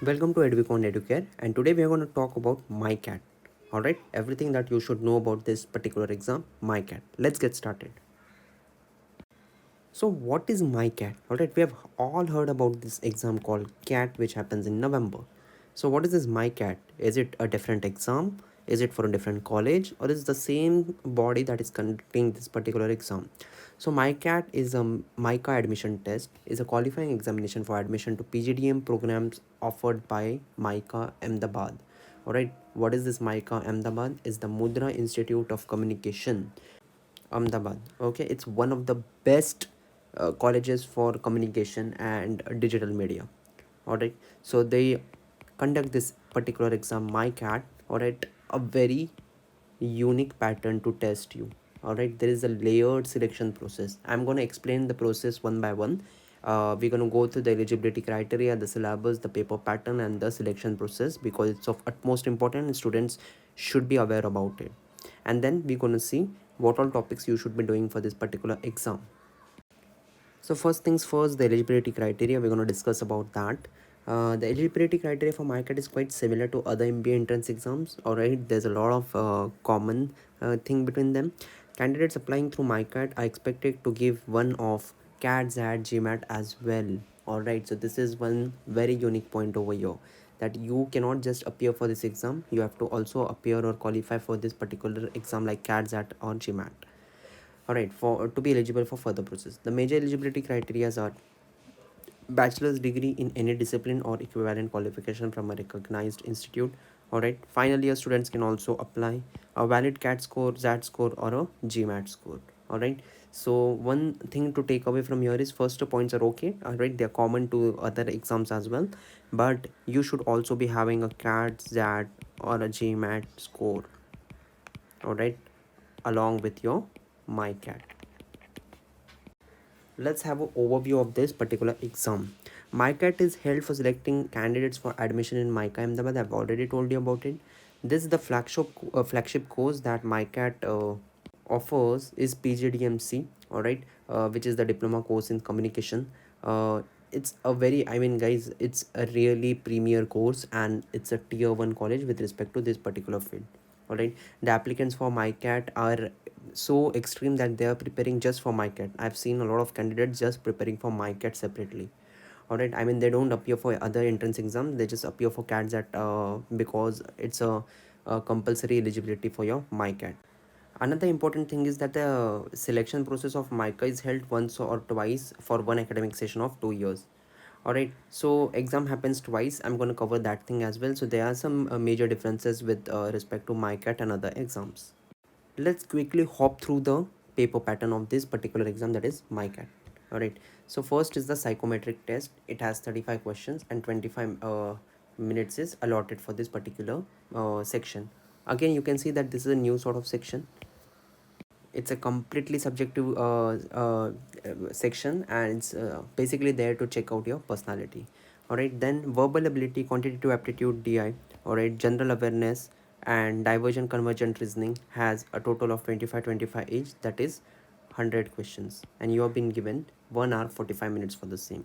Welcome to Edvicon Educare, and today we are going to talk about MyCat. Alright, everything that you should know about this particular exam, MyCat. Let's get started. So, what is MyCat? Alright, we have all heard about this exam called CAT, which happens in November. So, what is this MyCat? Is it a different exam? Is it for a different college, or is it the same body that is conducting this particular exam? So, MyCat is a MICA admission test, is a qualifying examination for admission to PGDM programs offered by MICA Ahmedabad. Alright, what is this MICA Ahmedabad? Is the Mudra Institute of Communication Ahmedabad. Okay, it's one of the best colleges for communication and digital media. All right, so they conduct this particular exam, MyCat. All right, a very unique pattern to test you. All right, there is a layered selection process. I'm going to explain the process one by one. We're going to go through the eligibility criteria, the syllabus, the paper pattern, and the selection process because it's of utmost importance and students should be aware about it. And then we're going to see what all topics you should be doing for this particular exam. So first things first, the eligibility criteria, we're going to discuss about that. The eligibility criteria for MyCat is quite similar to other MBA entrance exams. Alright, there's a lot of common thing between them. Candidates applying through MyCat are expected to give one of CAT, XAT, GMAT as well. Alright, so this is one very unique point over here, that you cannot just appear for this exam, you have to also appear or qualify for this particular exam like CAT, XAT or GMAT. Alright, for to be eligible for further process, the major eligibility criteria are bachelor's degree in any discipline or equivalent qualification from a recognized institute. Alright, final year students can also apply a valid CAT score, XAT score or a GMAT score. Alright, so one thing to take away from here is first two points are okay. Alright, they are common to other exams as well, but you should also be having a CAT, XAT or a GMAT score. Alright, along with your MyCat. Let's have an overview of this particular exam. MyCat is held for selecting candidates for admission in MICA Ahmedabad. I've already told you about it. This is the flagship course that MyCat offers is PGDMC, all right, which is the diploma course in communication. It's a very, I mean, guys, it's a really premier course and it's a tier 1 college with respect to this particular field. All right, the applicants for MyCat are so extreme that they are preparing just for MyCat. I've seen a lot of candidates just preparing for MyCat separately. All right, I mean, they don't appear for other entrance exams, they just appear for CATs at because it's a compulsory eligibility for your MyCat. Another important thing is that the selection process of MICA is held once or twice for one academic session of 2 years. Alright, so exam happens twice. I'm going to cover that thing as well. So there are some major differences with respect to MyCat and other exams. Let's quickly hop through the paper pattern of this particular exam, that is MyCat. Alright, so first is the psychometric test. It has 35 questions and 25 minutes is allotted for this particular section. Again, you can see that this is a new sort of section. It's a completely subjective section, and it's basically there to check out your personality. All right, then verbal ability, quantitative aptitude, DI. All right, general awareness and divergent convergent reasoning has a total of 25 each, that is 100 questions, and you have been given 1 hour 45 minutes for the same.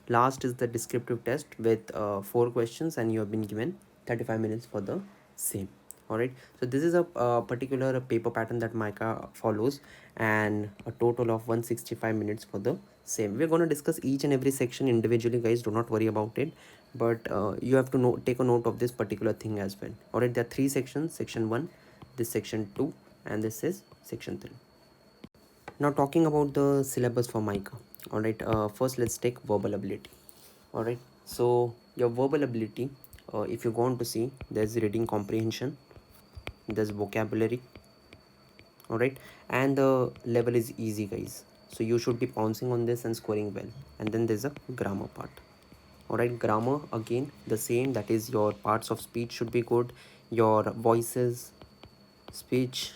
Last is the descriptive test with 4 questions, and you have been given 35 minutes for the same. All right, so this is a particular paper pattern that MICA follows, and a total of 165 minutes for the same. We're going to discuss each and every section individually, guys, do not worry about it, but you have to take a note of this particular thing as well. All right, there are 3 sections: section 1, this section 2, and this is section 3. Now talking about the syllabus for MICA. All right, first let's take verbal ability. All right, so your verbal ability, if you go on to see, there's reading comprehension, there's vocabulary. All right, and the level is easy, guys, so you should be pouncing on this and scoring well. And then there's a grammar part. All right, grammar again the same, that is your parts of speech should be good, your voices, speech,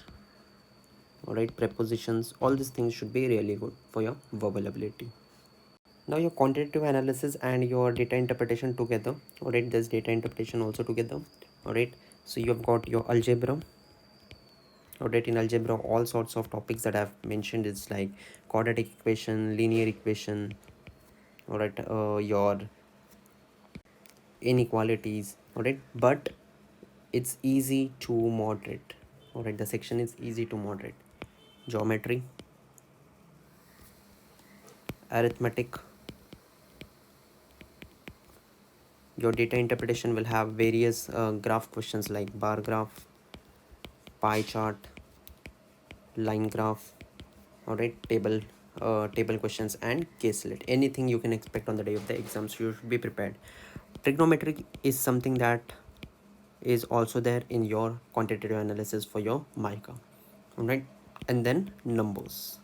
all right, prepositions, all these things should be really good for your verbal ability. Now your quantitative analysis and your data interpretation together. All right, there's data interpretation also together. All right, so you've got your algebra. All right, in algebra all sorts of topics that I've mentioned is like quadratic equation, linear equation. All right, your inequalities, all right, but it's easy to moderate, all right, the section is easy to moderate. Geometry, arithmetic, your data interpretation will have various graph questions like bar graph, pie chart, line graph, all right, table questions and case lit, anything you can expect on the day of the exams. You should be prepared. Trigonometry is something that is also there in your quantitative analysis for your mica, all right. And then numbers.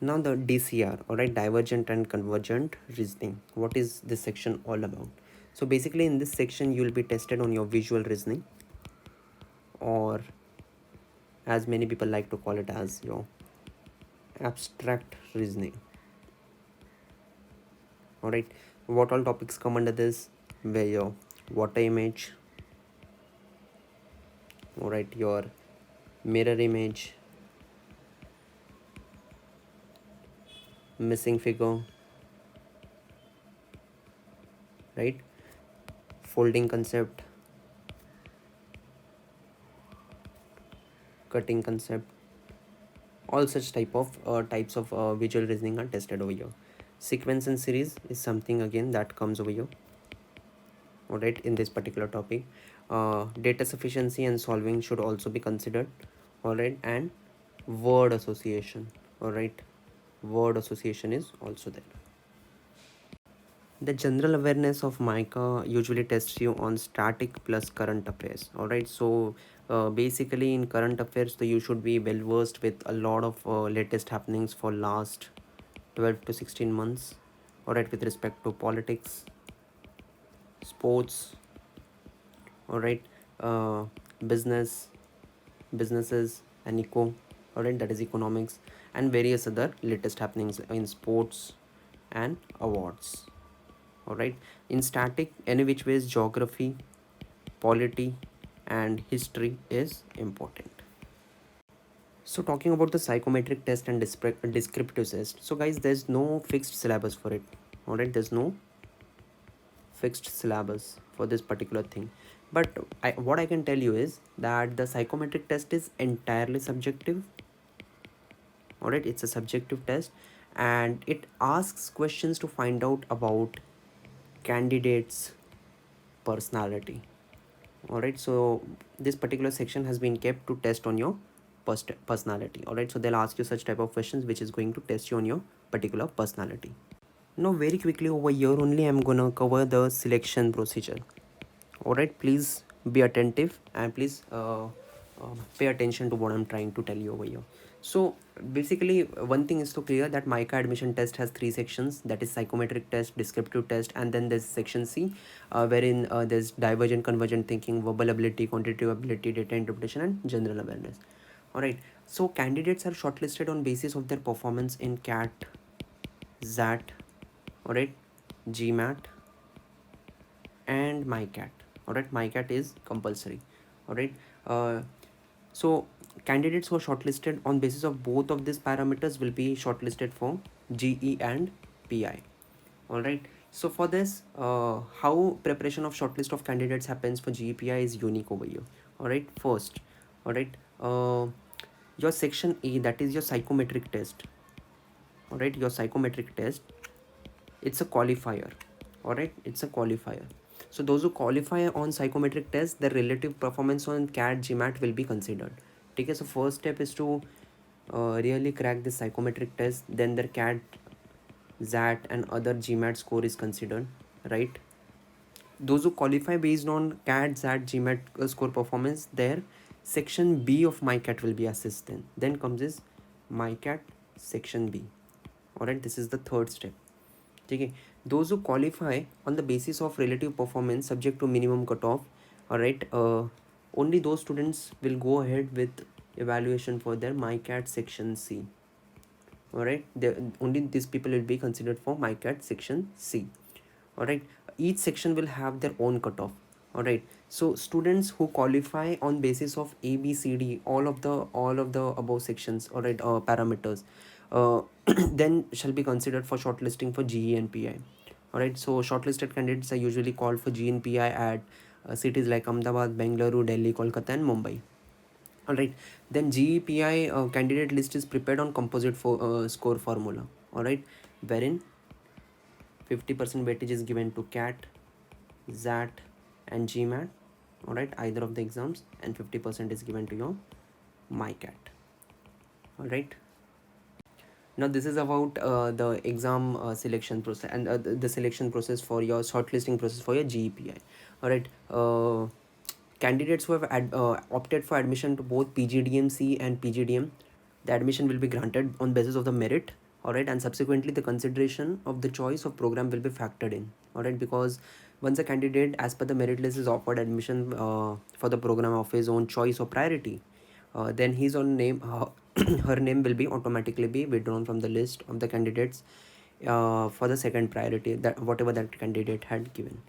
Now the DCR, all right, divergent and convergent reasoning. What is this section all about? So basically in this section you will be tested on your visual reasoning, or as many people like to call it as your abstract reasoning, all right. What all topics come under this? Where your water image, all right, your mirror image, missing figure, right, folding concept, cutting concept, all such types of visual reasoning are tested over here. Sequence and series is something again that comes over here, all right, in this particular topic. Data sufficiency and solving should also be considered, all right. And word association, all right, word association is also there. The general awareness of mica usually tests you on static plus current affairs, all right. So basically in current affairs, so you should be well versed with a lot of latest happenings for last 12 to 16 months, all right, with respect to politics, sports, all right, uh, business, businesses and eco, all right, that is economics, and various other latest happenings in sports and awards, all right. In static, any which ways, geography, polity and history is important. So talking about the psychometric test and descriptive test, so guys, there's no fixed syllabus for it, all right, there's no fixed syllabus for this particular thing. But what I can tell you is that the psychometric test is entirely subjective, all right, it's a subjective test, and it asks questions to find out about candidates personality, all right. So this particular section has been kept to test on your personality, all right. So they'll ask you such type of questions which is going to test you on your particular personality. Now very quickly over here only I'm gonna cover the selection procedure, all right. Please be attentive and please pay attention to what I'm trying to tell you over here. So basically one thing is to clear that mica admission test has three sections, that is psychometric test, descriptive test, and then there's section C, wherein there's divergent convergent thinking, verbal ability, quantitative ability, data interpretation and general awareness, all right. So candidates are shortlisted on basis of their performance in cat, zat, all right, gmat and mycat, all right. Mycat is compulsory, all right. So candidates who are shortlisted on basis of both of these parameters will be shortlisted for GE and PI, all right. So for this, how preparation of shortlist of candidates happens for GEPI is unique over here, all right. First, all right, your section A, that is your psychometric test, all right, your psychometric test, it's a qualifier, all right, it's a qualifier. So those who qualify on psychometric test, their relative performance on cat gmat will be considered. Okay, so first step is to really crack this psychometric test, then their cat, zat and other gmat score is considered, right. Those who qualify based on cat, zat, gmat score performance, their section B of mycat will be assessed. Then comes is mycat section B, all right. This is the third step. Okay, those who qualify on the basis of relative performance subject to minimum cutoff, all right, only those students will go ahead with evaluation for their mycat section C, all right. Only these people will be considered for mycat section C, all right. Each section will have their own cutoff, all right. So students who qualify on basis of A B C D, all of the above sections, all right, parameters, then shall be considered for shortlisting for GE and PI. All right, so shortlisted candidates are usually called for GE and PI at cities like Ahmedabad, Bengaluru, Delhi, Kolkata, and Mumbai. All right, then GEPI candidate list is prepared on composite score formula. All right, wherein 50% weightage is given to CAT, ZAT, and GMAT. All right, either of the exams, and 50% is given to your MyCat. All right. Now this is about the exam selection process and the selection process for your shortlisting process for your GEPI. All right. Candidates who have opted for admission to both PGDMC and PGDM, the admission will be granted on basis of the merit. All right, and subsequently the consideration of the choice of program will be factored in. All right, because once a candidate as per the merit list is offered admission for the program of his own choice or priority, then his own name her name will be automatically be withdrawn from the list of the candidates for the second priority, that whatever that candidate had given.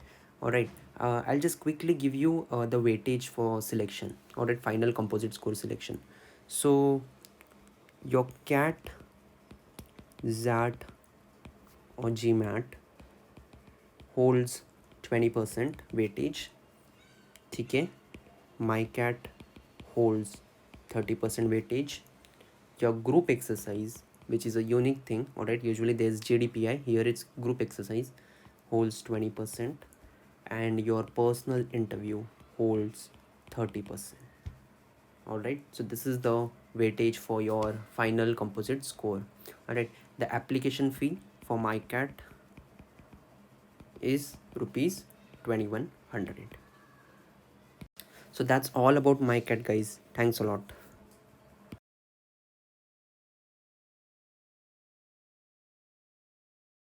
All right, I'll just quickly give you the weightage for selection. All right, final composite score selection. So your CAT, ZAT, or GMAT holds 20% weightage. Okay, MyCat holds 30% weightage. Your group exercise, which is a unique thing, all right, usually there's JDPI, here it's group exercise, holds 20%, and your personal interview holds 30%. All right, so this is the weightage for your final composite score. All right, the application fee for MyCat is rupees 2100. So that's all about MyCat, guys. Thanks a lot.